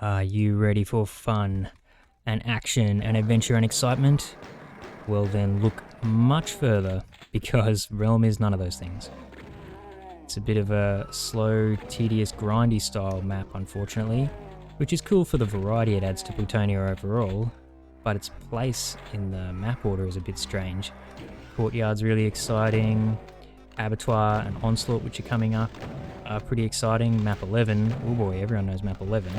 Are you ready for fun and action and adventure and excitement? Well then look much further, because Realm is none of those things. It's a bit of a slow, tedious, grindy style map, unfortunately, which is cool for the variety it adds to Plutonia overall, but its place in the map order is a bit strange. Courtyard's really exciting, Abattoir and Onslaught, which are coming up, are pretty exciting. Map 11, oh boy, everyone knows Map 11.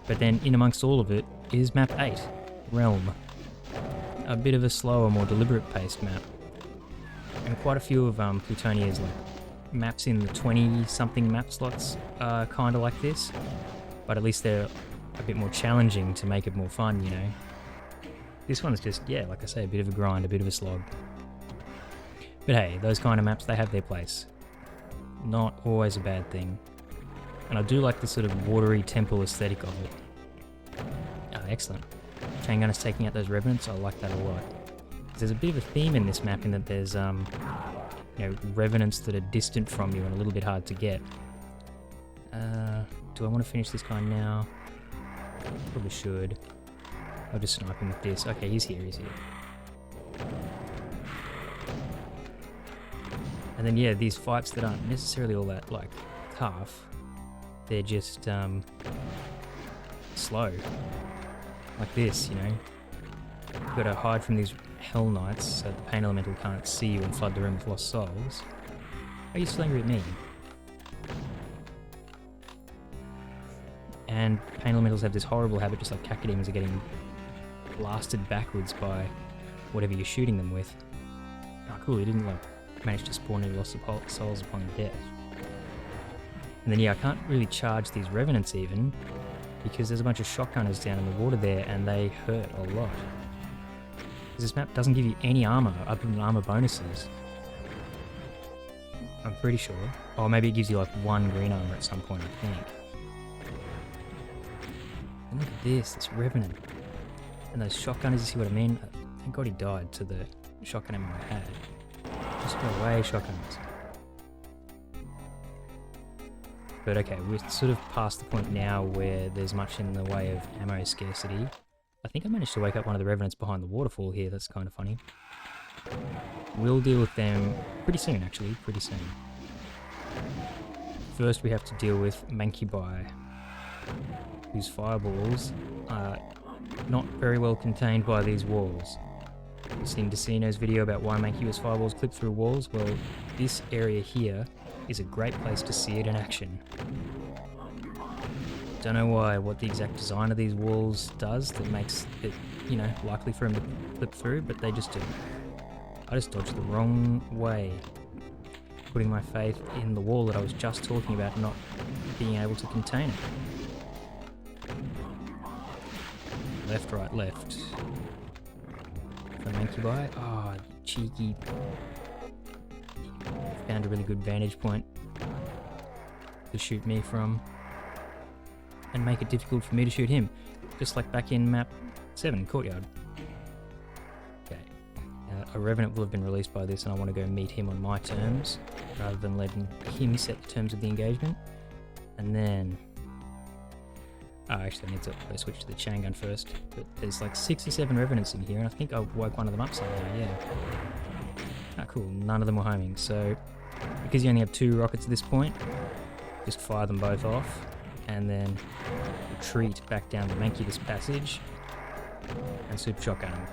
But then in amongst all of it is Map 8, Realm. A bit of a slower, more deliberate paced map. And quite a few of Plutonia's maps in the 20-something map slots are kind of like this, but at least they're a bit more challenging to make it more fun, you know. This one's just, yeah, like I say, a bit of a grind, a bit of a slog. But hey, those kind of maps, they have their place. Not always a bad thing. And I do like the sort of watery temple aesthetic of it. Oh, excellent. Chain Gunner's taking out those revenants, I like that a lot. There's a bit of a theme in this map in that there's, revenants that are distant from you and a little bit hard to get. Do I want to finish this guy now? Probably should. I'll just snipe him with this. Okay, he's here. And then yeah, these fights that aren't necessarily all that tough, they're just slow. Like this, you know. You've got to hide from these Hell Knights so the Pain Elemental can't see you and flood the room with lost souls. Are you still angry at me? And Pain Elementals have this horrible habit, just like Cacodemons, are getting blasted backwards by whatever you're shooting them with. Oh cool, he didn't manage to spawn any lost souls upon death. And then yeah, I can't really charge these Revenants even, because there's a bunch of shotgunners down in the water there and they hurt a lot. This map doesn't give you any armor other than armor bonuses. I'm pretty sure. Or maybe it gives you one green armor at some point, I think. And look at this Revenant. And those shotgunners, you see what I mean? Thank God he died to the shotgun ammo I had. Just go away, shotgunners. But okay, we're sort of past the point now where there's much in the way of ammo scarcity. I think I managed to wake up one of the Revenants behind the waterfall here, that's kind of funny. We'll deal with them pretty soon, actually, pretty soon. First we have to deal with Mancubi, whose fireballs are not very well contained by these walls. You've seen Decino's video about why Mancubi's fireballs clip through walls. Well, this area here is a great place to see it in action. Don't know what the exact design of these walls does that makes it, likely for him to clip through, but they just do. I just dodged the wrong way, putting my faith in the wall that I was just talking about not being able to contain it. Left, right, left. For Mancubi. Oh, cheeky. Found a really good vantage point to shoot me from and make it difficult for me to shoot him, just like back in map 7, Courtyard. Okay, a Revenant will have been released by this and I want to go meet him on my terms rather than letting him set the terms of the engagement. And then actually I need to switch to the chain gun first, but there's 6 or 7 Revenants in here and I think I woke one of them up somehow, yeah. Ah cool, none of them were homing, so because you only have 2 rockets at this point, just fire them both off and then retreat back down the Mancubus passage and super shotgun them.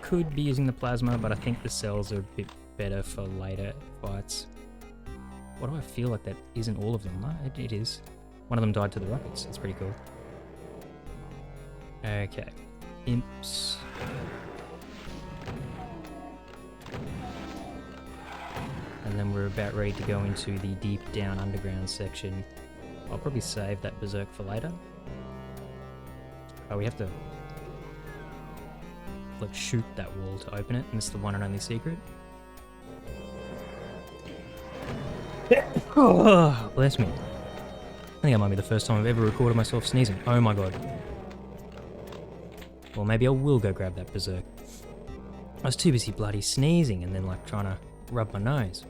Could be using the plasma, but I think the cells are a bit better for later fights. Why do I feel like that isn't all of them? No, it is. One of them died to the rockets, that's pretty cool. Okay, imps. And then we're about ready to go into the deep down underground section. I'll probably save that berserk for later. Oh, we have to shoot that wall to open it, and it's the one and only secret. Oh, bless me. I think that might be the first time I've ever recorded myself sneezing. Oh my god. Well, maybe I will go grab that berserk. I was too busy bloody sneezing and then trying to rub my nose.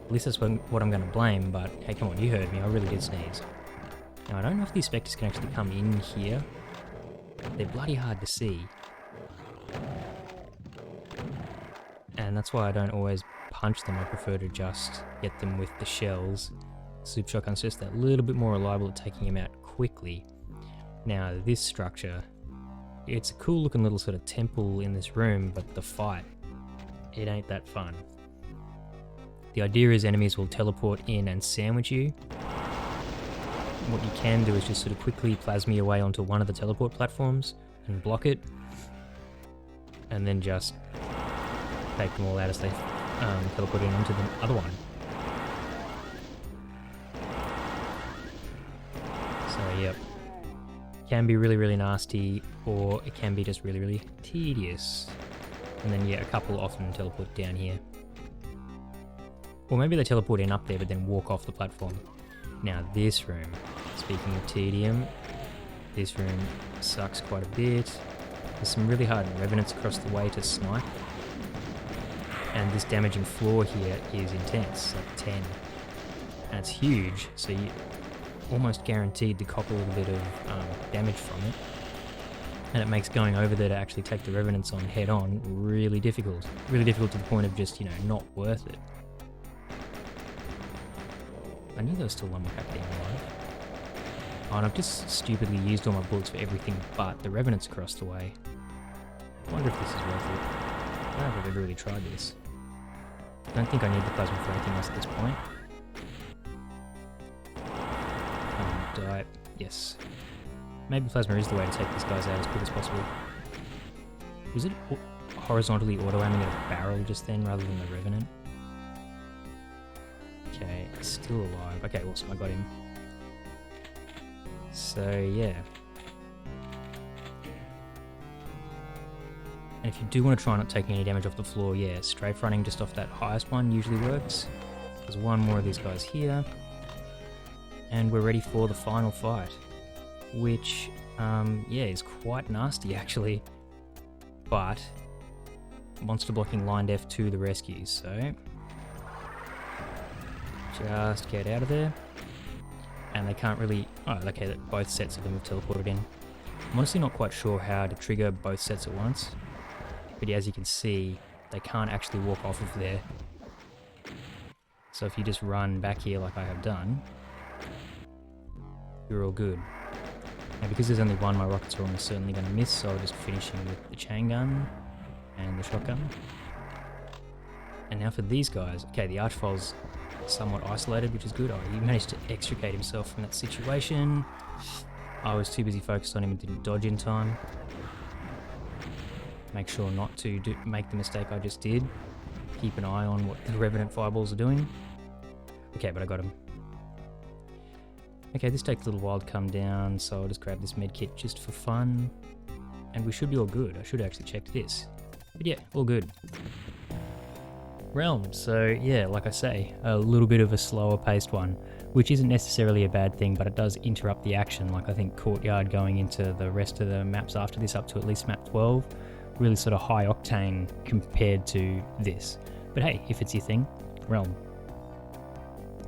At least that's what I'm going to blame, but hey, come on, you heard me, I really did sneeze. Now, I don't know if these spectres can actually come in here. They're bloody hard to see. And that's why I don't always punch them. I prefer to just get them with the shells. Super Shotgun's just that little bit more reliable at taking them out quickly. Now, this structure, it's a cool looking little sort of temple in this room, but the fight, it ain't that fun. The idea is enemies will teleport in and sandwich you. What you can do is just sort of quickly plasma your way onto one of the teleport platforms and block it, and then just take them all out as they teleport in onto the other one. So yep, can be really, really nasty, or it can be just really, really tedious. And then yeah, a couple often teleport down here. Or maybe they teleport in up there but then walk off the platform. Now this room, speaking of tedium, this room sucks quite a bit. There's some really hard revenants across the way to snipe. And this damaging floor here is intense, like 10. And it's huge, so you almost guaranteed to cop a little bit of damage from it. And it makes going over there to actually take the revenants on head on really difficult. Really difficult to the point of just, you know, not worth it. I knew there was still one more captain alive. Oh, and I've just stupidly used all my bullets for everything but the revenants across the way. I wonder if this is worth it. I don't know if I've ever really tried this. I don't think I need the plasma for anything else at this point. Die. Yes. Maybe plasma is the way to take these guys out as quick as possible. Was it horizontally auto-aiming at a barrel just then rather than the revenant? Okay, still alive. Okay, awesome, I got him. So, yeah. And if you do want to try not taking any damage off the floor, yeah, strafe running just off that highest one usually works. There's one more of these guys here. And we're ready for the final fight. Which, yeah, is quite nasty actually. But, monster blocking lined F to the rescue, so... just get out of there. And they can't really... oh, okay, both sets of them have teleported in. I'm honestly not quite sure how to trigger both sets at once. But yeah, as you can see, they can't actually walk off of there. So if you just run back here like I have done, you're all good. Now because there's only one, my rockets are almost certainly going to miss, so I'll just finish him with the chain gun and the shotgun. And now for these guys, okay, the Archfile's somewhat isolated, which is good. Oh, he managed to extricate himself from that situation. I was too busy focused on him and didn't dodge in time. Make sure not to make the mistake I just did. Keep an eye on what the Revenant fireballs are doing. Okay, but I got him. Okay, this takes a little while to come down, so I'll just grab this medkit just for fun. And we should be all good. I should have actually checked this. But yeah, all good. Realm, so yeah, like I say, a little bit of a slower paced one, which isn't necessarily a bad thing, but it does interrupt the action. Like I think Courtyard going into the rest of the maps after this, up to at least map 12, really sort of high octane compared to this. But hey, if it's your thing, Realm.